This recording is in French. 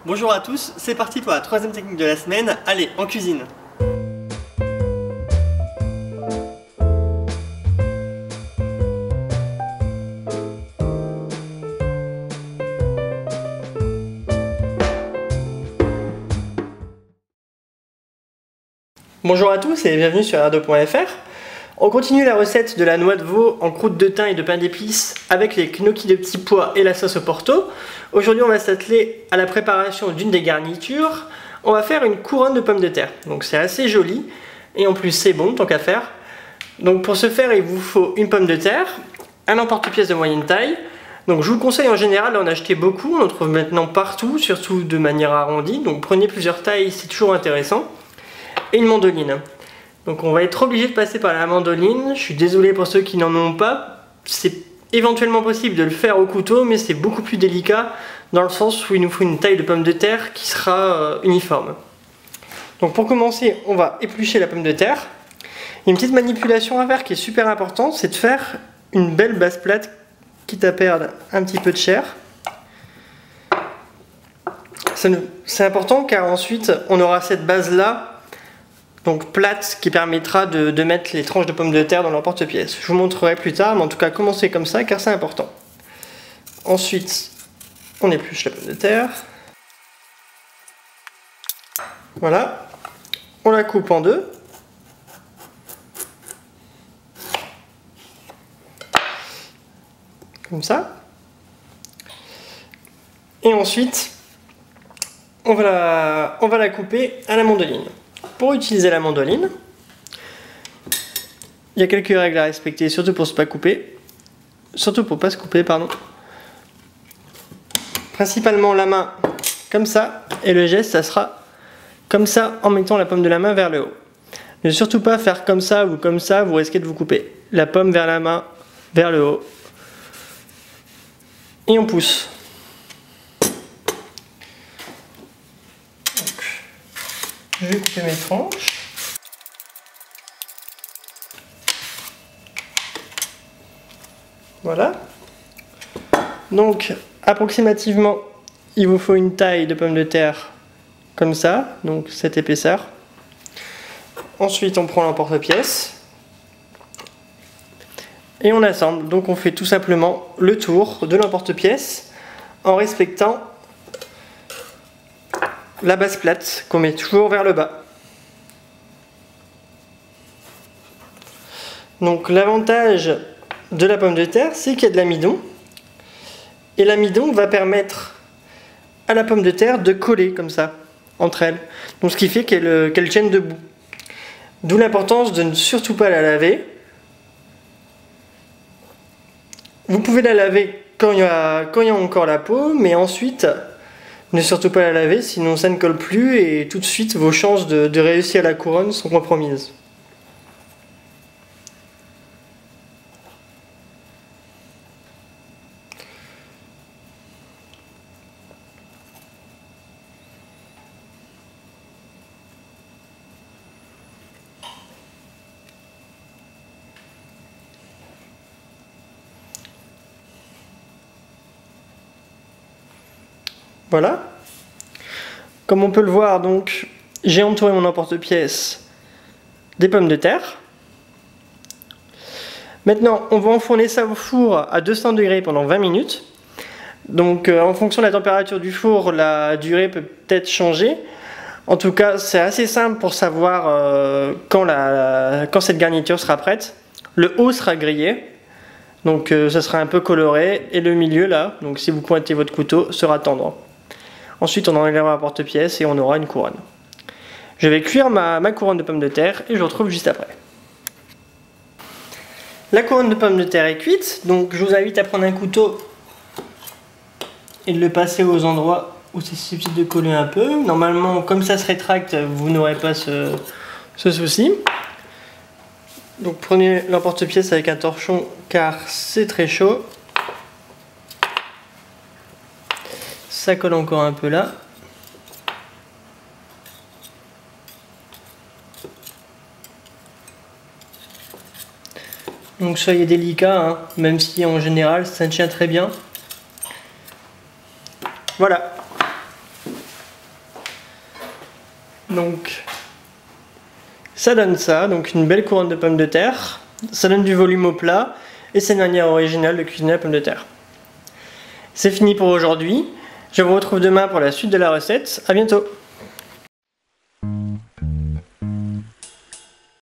Bonjour à tous, c'est parti pour la troisième technique de la semaine. Allez, en cuisine. Bonjour à tous et bienvenue sur Erdo.fr. On continue la recette de la noix de veau en croûte de thym et de pain d'épices avec les gnocchis de petits pois et la sauce au porto. Aujourd'hui on va s'atteler à la préparation d'une des garnitures. On va faire une couronne de pommes de terre. Donc c'est assez joli et en plus c'est bon tant qu'à faire. Donc pour ce faire il vous faut une pomme de terre, un emporte-pièce de moyenne taille. Donc je vous conseille en général d'en acheter beaucoup, on en trouve maintenant partout, surtout de manière arrondie. Donc prenez plusieurs tailles, c'est toujours intéressant. Et une mandoline. Donc on va être obligé de passer par la mandoline. Je suis désolé pour ceux qui n'en ont pas. C'est éventuellement possible de le faire au couteau, mais c'est beaucoup plus délicat dans le sens où il nous faut une taille de pomme de terre qui sera uniforme. Donc pour commencer, on va éplucher la pomme de terre. Il y a une petite manipulation à faire qui est super importante, c'est de faire une belle base plate, quitte à perdre un petit peu de chair. C'est important car ensuite on aura cette base là, donc plate, qui permettra de mettre les tranches de pommes de terre dans l'emporte-pièce. Je vous montrerai plus tard, mais en tout cas commencez comme ça car c'est important. Ensuite, on épluche la pomme de terre. Voilà. On la coupe en deux. Comme ça. Et ensuite, on va la couper à la mandoline. Pour utiliser la mandoline, il y a quelques règles à respecter, surtout pour pas se couper, pardon. Principalement la main comme ça, et le geste ça sera comme ça en mettant la paume de la main vers le haut. Ne surtout pas faire comme ça ou comme ça, vous risquez de vous couper. La paume vers la main, vers le haut, et on pousse. Je vais couper mes tranches. Voilà. Donc, approximativement, il vous faut une taille de pomme de terre comme ça, donc cette épaisseur. Ensuite, on prend l'emporte-pièce et on assemble. Donc, on fait tout simplement le tour de l'emporte-pièce en respectant la base plate qu'on met toujours vers le bas. Donc l'avantage de la pomme de terre, c'est qu'il y a de l'amidon. Et l'amidon va permettre à la pomme de terre de coller comme ça, entre elles. Donc ce qui fait qu'elle tienne debout. D'où l'importance de ne surtout pas la laver. Vous pouvez la laver quand il y a encore la peau, mais ensuite ne surtout pas la laver, sinon ça ne colle plus et tout de suite vos chances de réussir la couronne sont compromises. Voilà. Comme on peut le voir, donc, j'ai entouré mon emporte-pièce des pommes de terre. Maintenant, on va enfourner ça au four à 200 degrés pendant 20 minutes. Donc, en fonction de la température du four, la durée peut peut-être changer. En tout cas, c'est assez simple pour savoir quand cette garniture sera prête. Le haut sera grillé, donc ça sera un peu coloré. Et le milieu, là, donc si vous pointez votre couteau, sera tendre. Ensuite, on enlèvera la porte-pièce et on aura une couronne. Je vais cuire ma couronne de pommes de terre et je vous retrouve juste après. La couronne de pommes de terre est cuite, donc je vous invite à prendre un couteau et de le passer aux endroits où c'est susceptible de coller un peu. Normalement, comme ça se rétracte, vous n'aurez pas ce souci. Donc prenez l'emporte-pièce avec un torchon car c'est très chaud. Ça colle encore un peu là. Donc soyez délicat, hein, même si en général ça tient très bien. Voilà. Donc ça donne ça, donc une belle couronne de pommes de terre. Ça donne du volume au plat et c'est une manière originale de cuisiner la pomme de terre. C'est fini pour aujourd'hui. Je vous retrouve demain pour la suite de la recette. À bientôt.